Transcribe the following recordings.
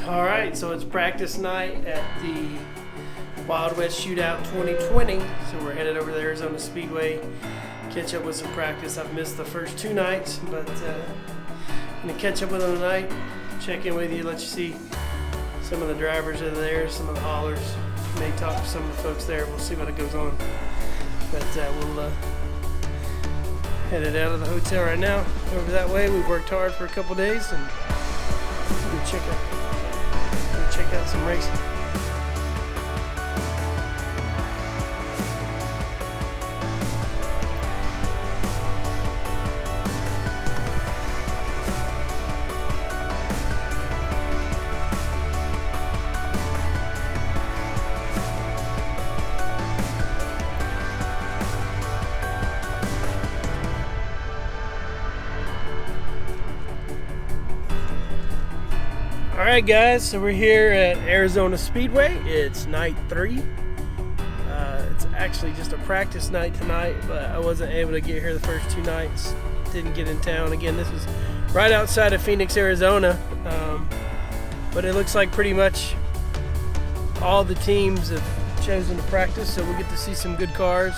All right, so it's practice night at the Wild West Shootout 2020. So we're headed over to Arizona Speedway, catch up with some practice. I've missed the first 2 nights, but I'm gonna catch up with them tonight, check in with you, let you see some of the drivers that are there, some of the haulers. May talk to some of the folks there. We'll see what goes on. But we'll headed out of the hotel right now. Over that way. We've worked hard for a couple days, and we'll check out some racing. Alright guys, so we're here at Arizona Speedway. It's night 3. It's actually just a practice night tonight, but I wasn't able to get here the first 2 nights. Didn't get in town. Again, this is right outside of Phoenix, Arizona. But it looks like pretty much all the teams have chosen to practice, so we'll get to see some good cars.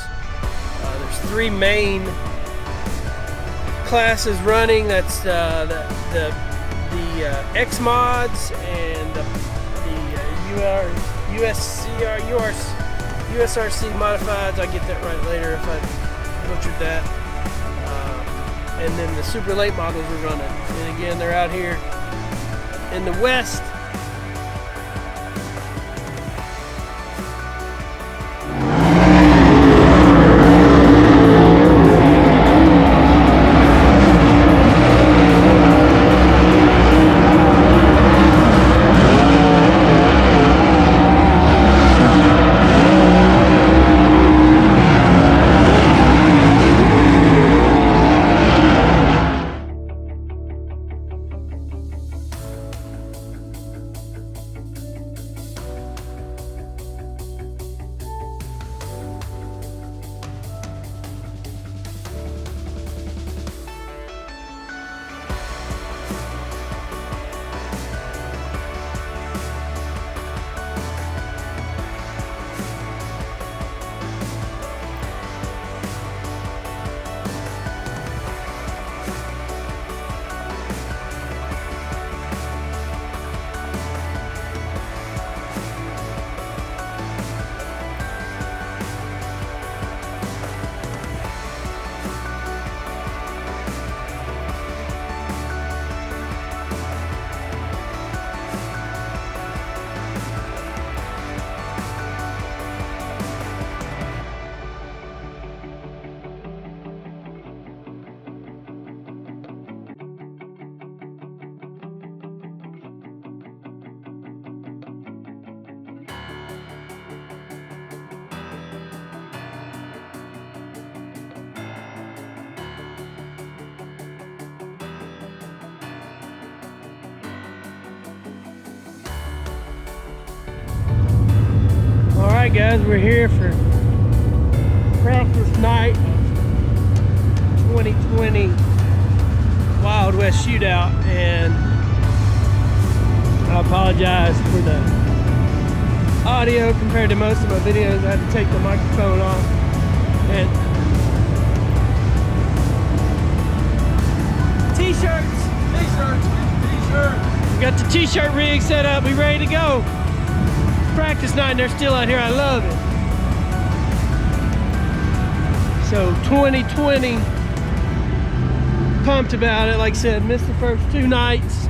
There's 3 main classes running. That's the X mods and the USRC modifieds. I get that right later if I butchered that. And then the super late models are running. And again, they're out here in the west. Alright guys, we're here for practice night 2020 Wild West Shootout, and I apologize for the audio compared to most of my videos. I had to take the microphone off. And t-shirts! We got the t-shirt rig set up, we ready to go. Practice night and they're still out here. I love it. So 2020, pumped about it. Like I said, missed the first 2 nights,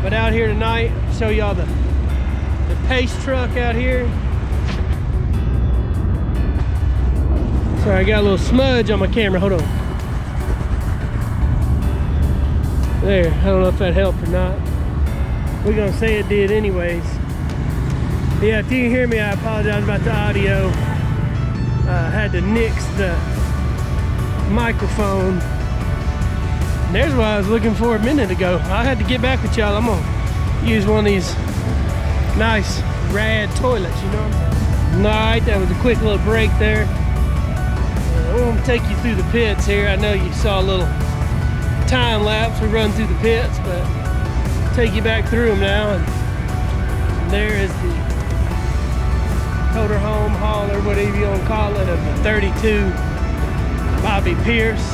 but out here tonight, show y'all the pace truck out here. Sorry, I got a little smudge on my camera. Hold on. There, I don't know if that helped or not. We're gonna say it did anyways. Yeah, if you can hear me, I apologize about the audio. Had to nix the microphone. And there's what I was looking for a minute ago. I had to get back with y'all. I'm gonna use one of these nice rad toilets, you know. Alright, that was a quick little break there. I'm gonna take you through the pits here. I know you saw a little time lapse. We run through the pits, but take you back through them now. And there is the motor home hauler, whatever you want to call it, of the 32 Bobby Pierce.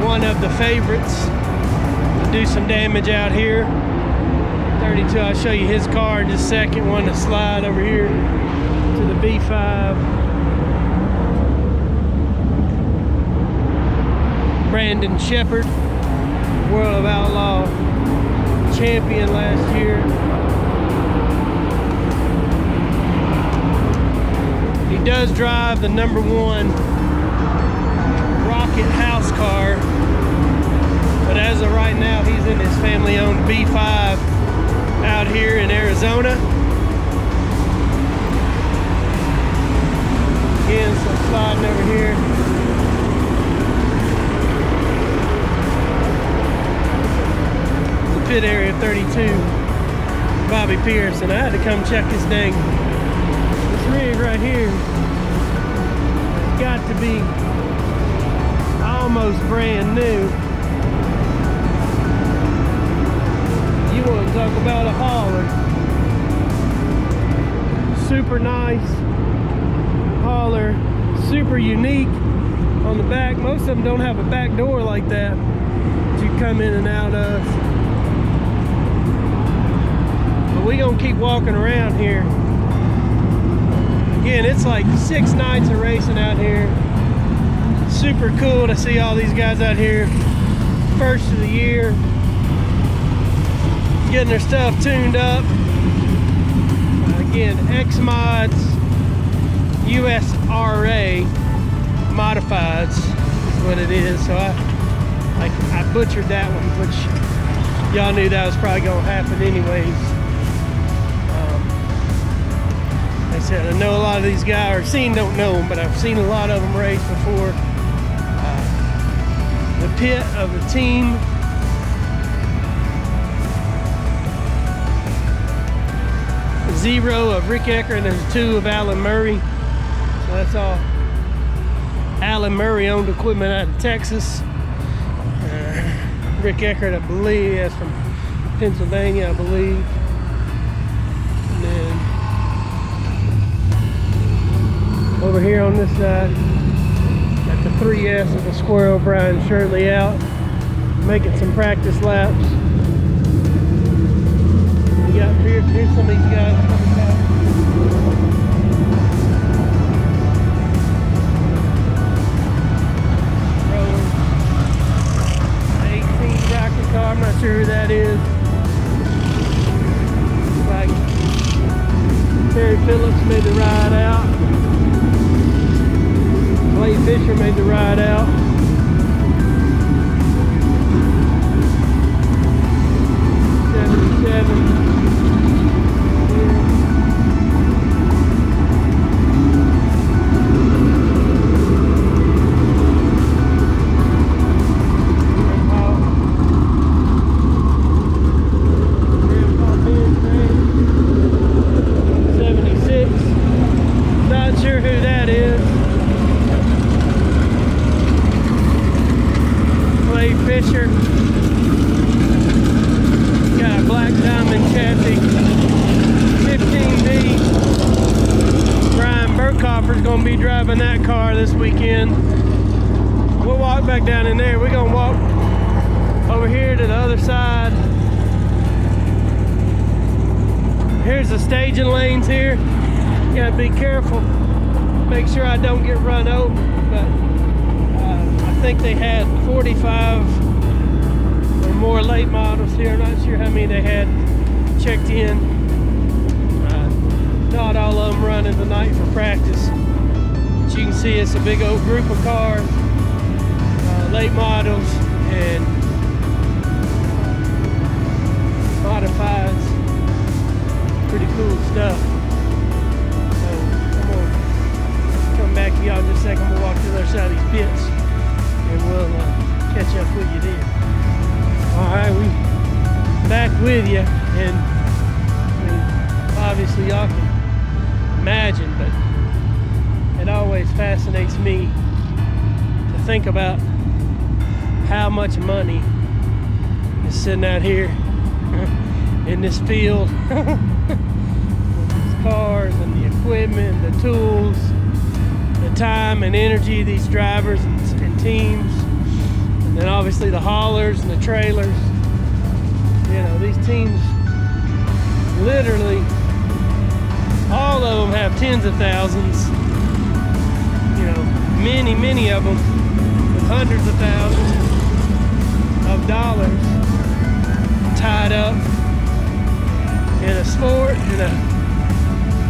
One of the favorites to do some damage out here. 32, I'll show you his car in just a second. One to slide over here to the B5. Brandon Shepard, World of Outlaw champion last year. He does drive the #1 Rocket house car, but as of right now, he's in his family-owned B5 out here in Arizona. Again, some sliding over here. The pit area 32 Bobby Pierce, and I had to come check this dang this rig right here. It's got to be almost brand new. You want to talk about a hauler. Super nice hauler, super unique on the back. Most of them don't have a back door like that you come in and out of. But we gonna keep walking around here. Again, it's like 6 nights of racing out here. Super cool to see all these guys out here first of the year getting their stuff tuned up. Again, X Mods USRA Modifieds is what it is. So I butchered that one, which y'all knew that was probably gonna happen anyways. Like I said, I know a lot of these guys, or don't know them, but I've seen a lot of them race before. The pit of the team zero of Rick Ecker, and there's 2 of Alan Murray. So that's all Alan Murray owned equipment out of Texas. Rick Eckert, I believe, is from Pennsylvania, I believe. And then over here on this side, got the 3S of the Squirrel, Brian Shirley out, making some practice laps. We got here's some of these guys coming back. Rolling 18 rocket car, I'm not sure who that is. Like Terry Phillips made the ride out. Clay Fisher made the ride out. Fisher. Got a black diamond chassis 15B. Brian Burkhoffer's gonna be driving that car this weekend. We'll walk back down in there. We're gonna walk over here to the other side. Here's the staging lanes here. You gotta be careful. Make sure I don't get run over, but I think they had 45 or more late models here. I'm not sure how many they had checked in. Not all of them running tonight for practice. But you can see it's a big old group of cars, late models and modifieds. Pretty cool stuff. So I'm gonna come back to y'all in just a second. We'll walk to the other side of these pits and we'll catch up with you then. Alright, we back with you, and I mean, obviously y'all can imagine, but it always fascinates me to think about how much money sitting out here in this field with these cars and the equipment, the tools, the time and energy of these drivers and teams, and then obviously the haulers and the trailers. You know, these teams, literally all of them have tens of thousands, you know, many of them with hundreds of thousands of dollars tied up in a sport, in a,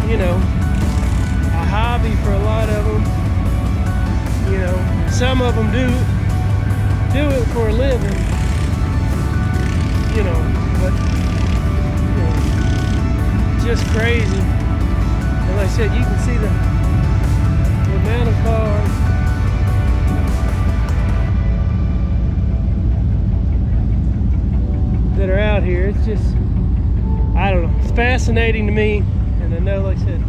you know, a hobby for a lot of them. You know, some of them do it for a living, you know, but you know, just crazy. And like I said, you can see the amount of cars. That are out here. It's just, I don't know, it's fascinating to me. And I know, like I said,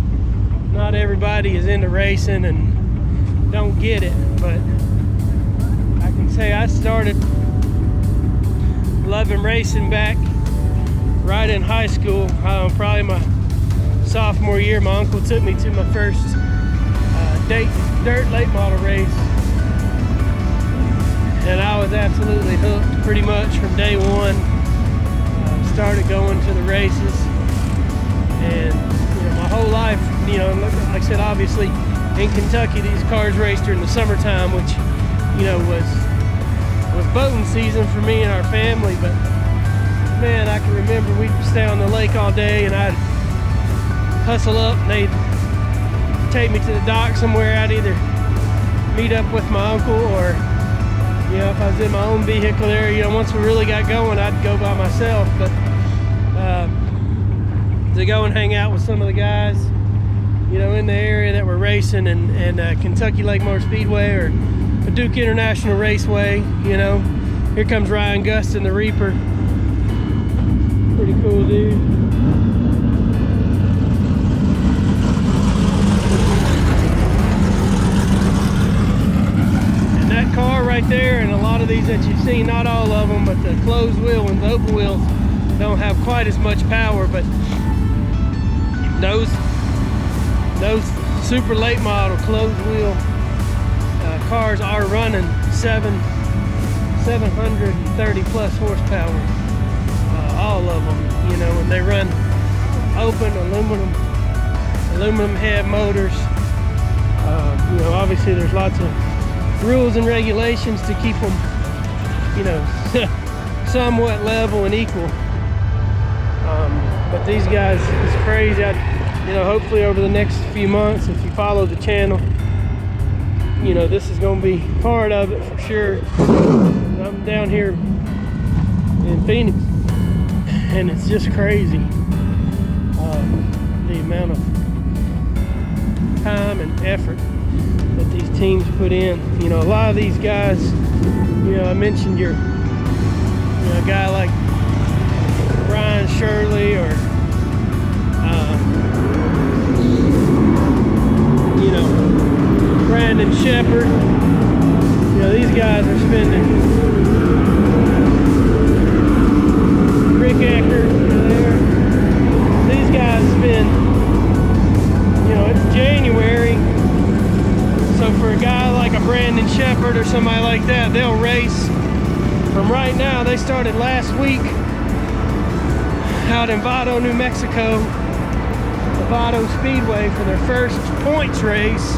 not everybody is into racing and don't get it, but I can say I started loving racing back right in high school. Probably my sophomore year. My uncle took me to my first dirt late model race, and I was absolutely hooked pretty much from day one. Started going to the races, and you know, my whole life, you know, like I said, obviously in Kentucky these cars raced during the summertime, which, you know, was boating season for me and our family. But man, I can remember we'd stay on the lake all day, and I'd hustle up and they'd take me to the dock somewhere. I'd either meet up with my uncle, or you know, if I was in my own vehicle there, you know, once we really got going, I'd go by myself. But to go and hang out with some of the guys, you know, in the area that were racing, and Kentucky Lake Motor Speedway or Duke International Raceway, you know. Here comes Ryan Gustin, the Reaper. Pretty cool dude. Car right there, and a lot of these that you've seen, not all of them, but the closed wheel and the open wheels don't have quite as much power. But those super late model closed wheel cars are running 730 plus horsepower, all of them, you know, and they run open aluminum head motors. You know, obviously there's lots of rules and regulations to keep them, you know, somewhat level and equal. But these guys, it's crazy. You know, hopefully over the next few months, if you follow the channel, you know, this is going to be part of it for sure. I'm down here in Phoenix, and it's just crazy, the amount of time and effort that these teams put in. You know, a lot of these guys, you know, I mentioned a guy like Brian Shirley, or you know, Brandon Shepherd. You know, these guys are spending, Rick Eckert, you know, these guys spend, you know, it's January. So for a guy like a Brandon Shepherd or somebody like that, they'll race from right now. They started last week out in Vado, New Mexico, the Vado Speedway, for their first points race,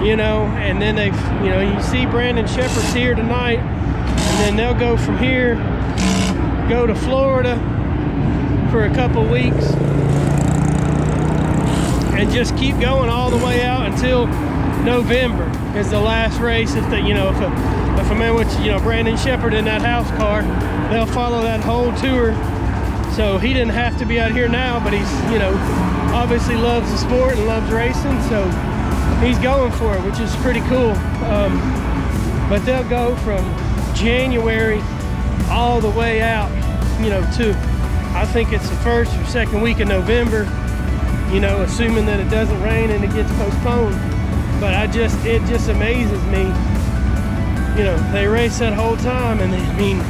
you know, and then they've, you know, you see Brandon Shepherd's here tonight, and then they'll go from here, go to Florida for a couple weeks, and just keep going all the way out until November is the last race. If they, you know, if a man, which, you know, Brandon Shepherd in that house car, they'll follow that whole tour. So he didn't have to be out here now, but he's, you know, obviously loves the sport and loves racing, so he's going for it, which is pretty cool. But they'll go from January all the way out, you know, to, I think it's the first or second week of November, you know, assuming that it doesn't rain and it gets postponed. But it just amazes me, you know, they race that whole time, and I mean,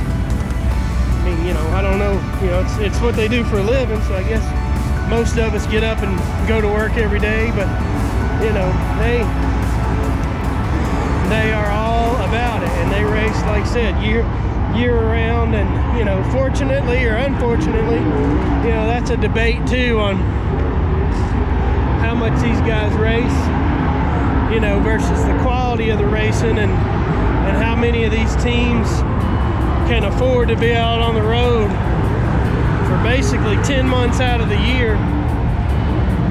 mean, you know, I don't know, you know, it's what they do for a living, so I guess most of us get up and go to work every day, but you know, they are all about it, and they race, like I said, year around. And you know, fortunately or unfortunately, you know, that's a debate too on how much these guys race, you know, versus the quality of the racing, and how many of these teams can afford to be out on the road for basically 10 months out of the year,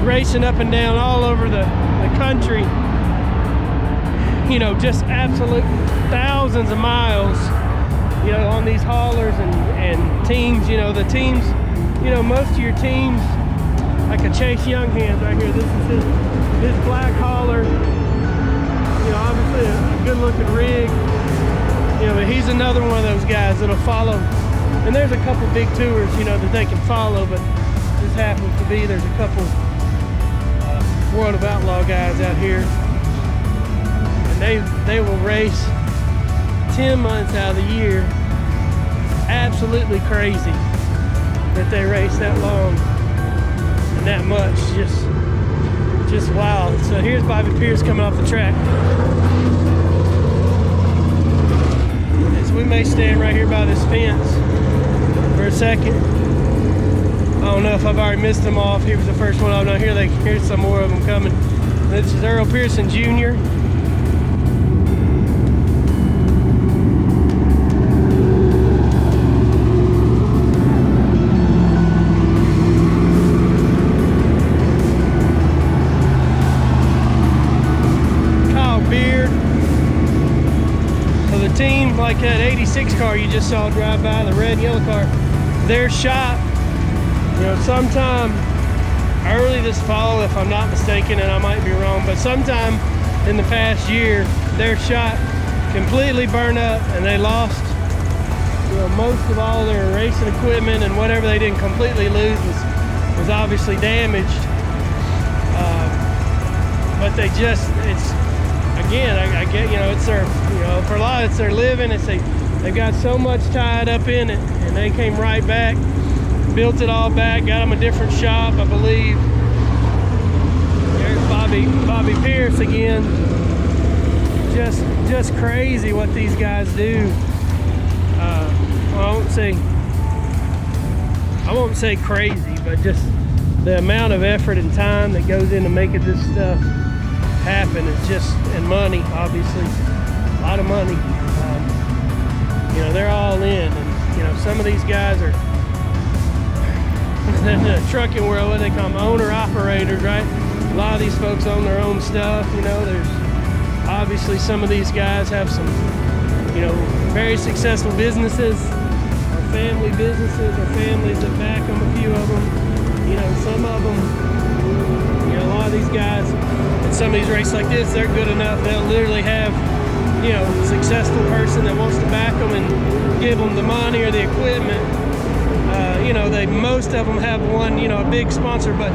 racing up and down all over the country, you know, just absolute thousands of miles, you know, on these haulers and teams. You know, the teams, you know, most of your teams, like a Chase Younghans right here, this is his black hauler, you know, obviously a good looking rig, you know, but he's another one of those guys that'll follow. And there's a couple big tours, you know, that they can follow, but this happens to be, there's a couple World of Outlaw guys out here, and they will race 10 months out of the year. Absolutely crazy that they race that long and that much. Just wild. So here's Bobby Pierce coming off the track. And so we may stand right here by this fence for a second. I don't know if I've already missed them off. He was the first one. No, here's some more of them coming. This is Earl Pearson Jr. Kyle Beard. So the team, like that 86 car you just saw drive by, the red and yellow car, their shop, you know, sometime early this fall, if I'm not mistaken, and I might be wrong, but sometime in the past year, their shop completely burned up, and they lost, you know, most of all their racing equipment, and whatever they didn't completely lose was obviously damaged. But they just, it's, again, I get, you know, it's their, you know, for a lot it's their living. They've got so much tied up in it, and they came right back. Built it all back, got them a different shop, I believe. There's Bobby Pierce again. Just crazy what these guys do. Well, I won't say crazy, but just the amount of effort and time that goes into making this stuff happen is just, and money, obviously, a lot of money. You know, they're all in, and you know, some of these guys are in the trucking world, what they call them, owner-operators, right? A lot of these folks own their own stuff, you know. There's obviously some of these guys have some, you know, very successful businesses, or family businesses, or families that back them, a few of them. You know, some of them, you know, a lot of these guys, in some of these races like this, they're good enough, they'll literally have, you know, a successful person that wants to back them and give them the money or the equipment. You know, most of them have one, you know, a big sponsor, but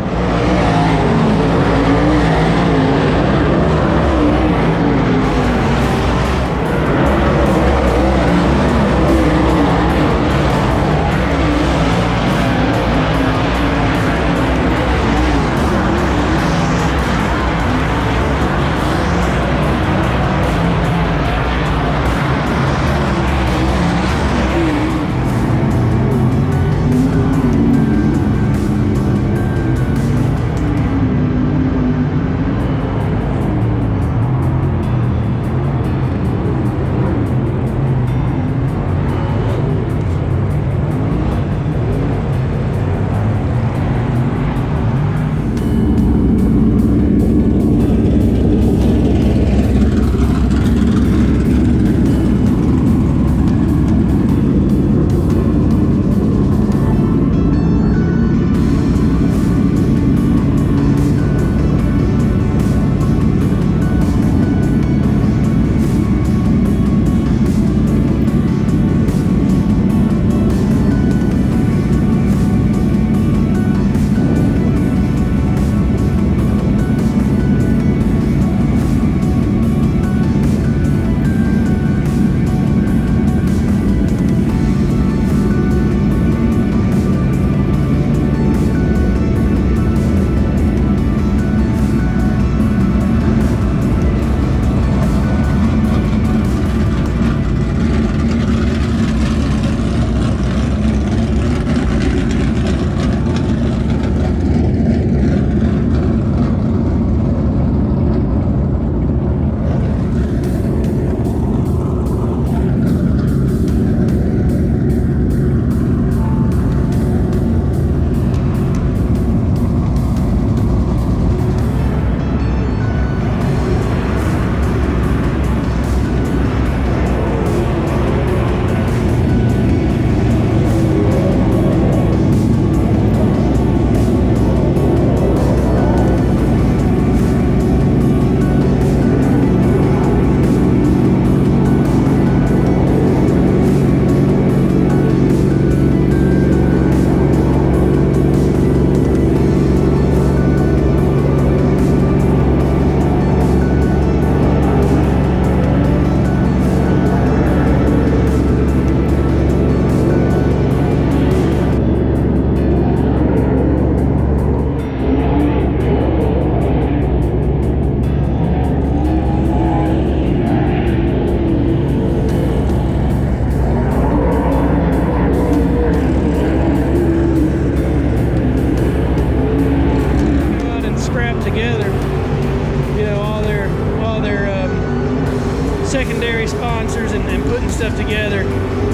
primary sponsors and putting stuff together.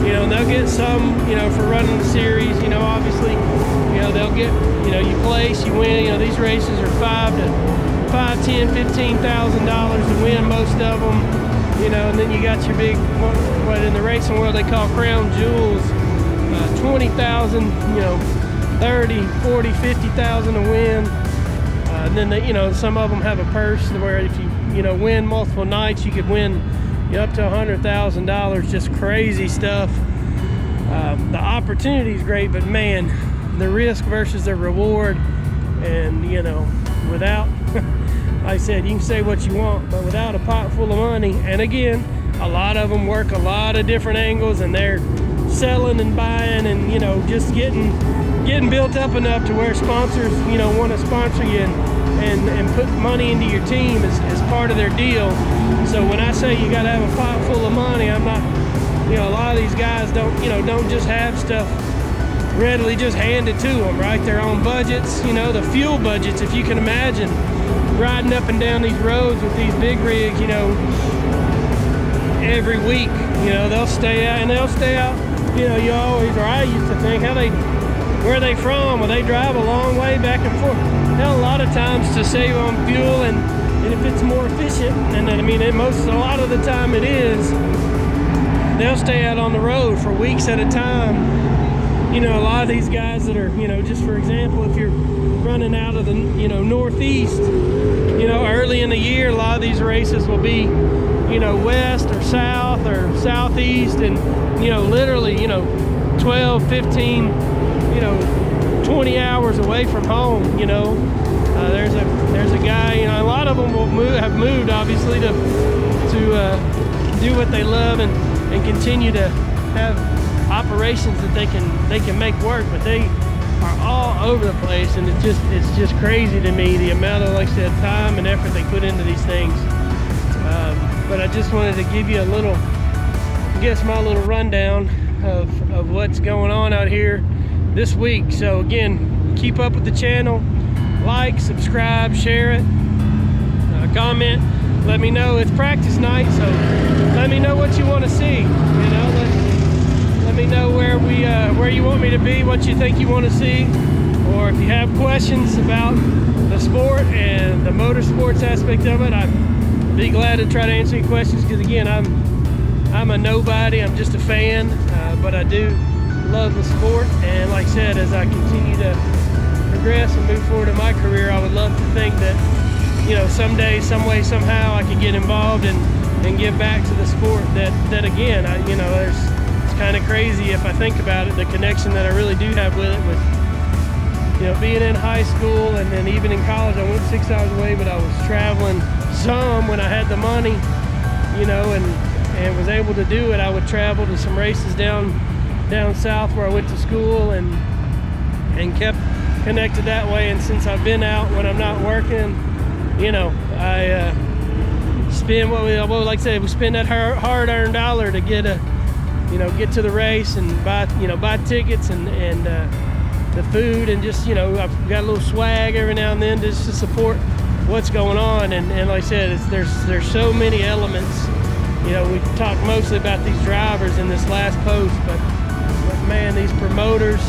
You know, and they'll get some, you know, for running the series. You know, obviously, you know, they'll get, you know, you place, you win. You know, these races are $5,000 to $15,000 to win, most of them. You know, and then you got your big, what in the racing world they call crown jewels, 20,000, you know, 30, 40, 50,000 to win. And then they, you know, some of them have a purse where if you know, win multiple nights, you could win, you know, up to $100,000. Just crazy stuff. The opportunity is great, but man, the risk versus the reward, and you know, without, like I said, you can say what you want, but without a pot full of money, and again, a lot of them work a lot of different angles, and they're selling and buying, and you know, just getting built up enough to where sponsors, you know, want to sponsor you and put money into your team as part of their deal. So when I say you got to have a pot full of money, I'm not, you know, a lot of these guys don't just have stuff readily just handed to them, right? Their own budgets, you know, the fuel budgets, if you can imagine riding up and down these roads with these big rigs, you know, every week, you know, they'll stay out, you know, you always, or I used to think, where are they from? Well, they drive a long way back and forth. Hell, a lot of times to save on fuel, and if it's more efficient, and I mean, a lot of the time it is, they'll stay out on the road for weeks at a time. You know, a lot of these guys that are, you know, just for example, if you're running out of the, you know, Northeast, you know, early in the year, a lot of these races will be, you know, west or south or southeast, and, you know, literally, you know, 12, 15, you know, 20 hours away from home. You know, there's a guy, you know, a lot of them have moved obviously to do what they love and continue to have operations that they can make work, but they are all over the place, and it's just crazy to me the amount of, like I said, time and effort they put into these things. But I just wanted to give you a little, I guess, my little rundown of what's going on out here this week. So again, keep up with the channel, like, subscribe, share it, comment, let me know. It's practice night, so let me know what you want to see. You know, let me know where you want me to be, what you think you want to see, or if you have questions about the sport and the motorsports aspect of it, I'd be glad to try to answer your questions, because again, I'm a nobody, I'm just a fan, but I do love the sport, and like I said, as I continue to progress and move forward in my career, I would love to think that, you know, someday, some way, somehow I can get involved and give back to the sport that again, you know, it's kind of crazy if I think about it, the connection that I really do have with it, with, you know, being in high school and then even in college. I went 6 hours away, but I was traveling some when I had the money, you know, and was able to do it. I would travel to some races down south where I went to school and kept connected that way. And since I've been out when I'm not working, you know, I spend what like I said, we spend that hard-earned dollar to get to the race and buy tickets and the food, and just, you know, I've got a little swag every now and then just to support what's going on. And like I said, there's so many elements. You know, we talked mostly about these drivers in this last post, but man, these promoters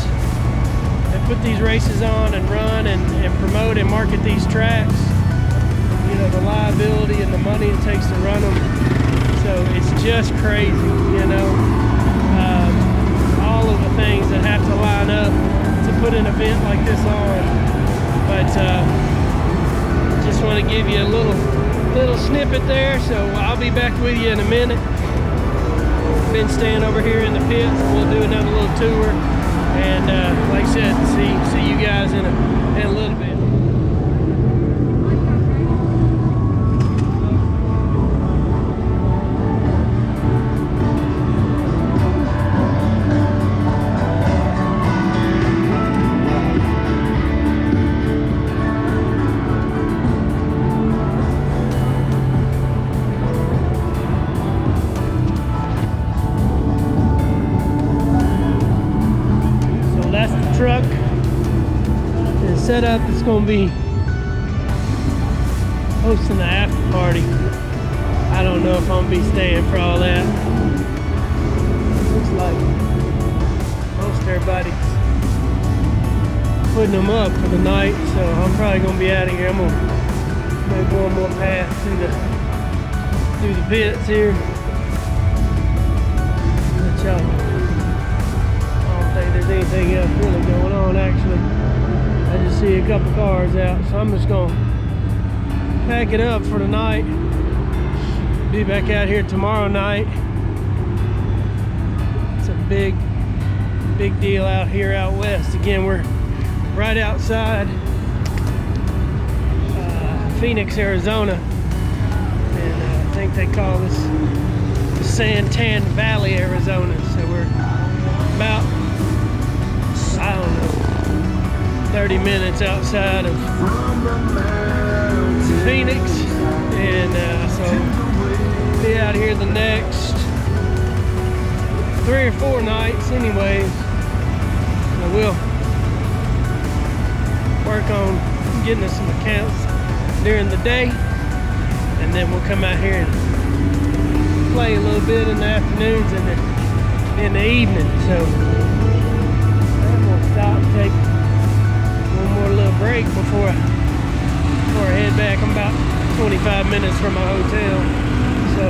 that put these races on and run and promote and market these tracks, you know, the liability and the money it takes to run them. So it's just crazy, you know, all of the things that have to line up to put an event like this on. But just want to give you a little snippet there, so I'll be back with you in a minute. Been staying over here in the pits. We'll do another little tour, and like I said, see you guys in a little bit. Truck is set up. It's going to be hosting the after party. I don't know if I'm gonna be staying for all that. Looks like most everybody's putting them up for the night, so I'm probably gonna be out of here. I'm gonna make one more pass through the pits here. Let y'all. I don't think there's anything else really going on actually. I just see a couple cars out, so I'm just gonna pack it up for the night. Be back out here tomorrow night. It's a big deal out here out west. Again, we're right outside Phoenix, Arizona, and I think they call this the Santan Valley, Arizona. So we're about, I don't know, 30 minutes outside of Phoenix, and so be out here the next 3 or 4 nights anyways. So we'll work on getting us some accounts during the day, and then we'll come out here and play a little bit in the afternoons and in the evening. So I'm gonna stop and take one more little break before I head back. I'm about 25 minutes from my hotel. So,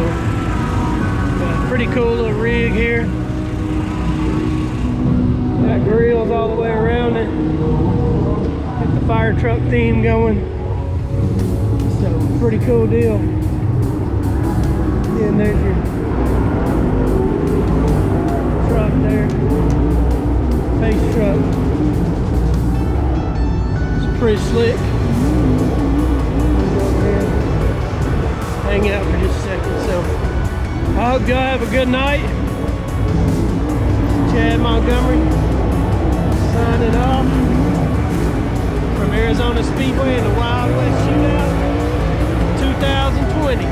pretty cool little rig here. Got grills all the way around it. Got the fire truck theme going. So, pretty cool deal. Yeah, and there's your truck there. Face truck. It's pretty slick. Hang out for just a second. So I hope y'all have a good night. Chad Montgomery signing off from Arizona Speedway in the Wild West Shootout 2020.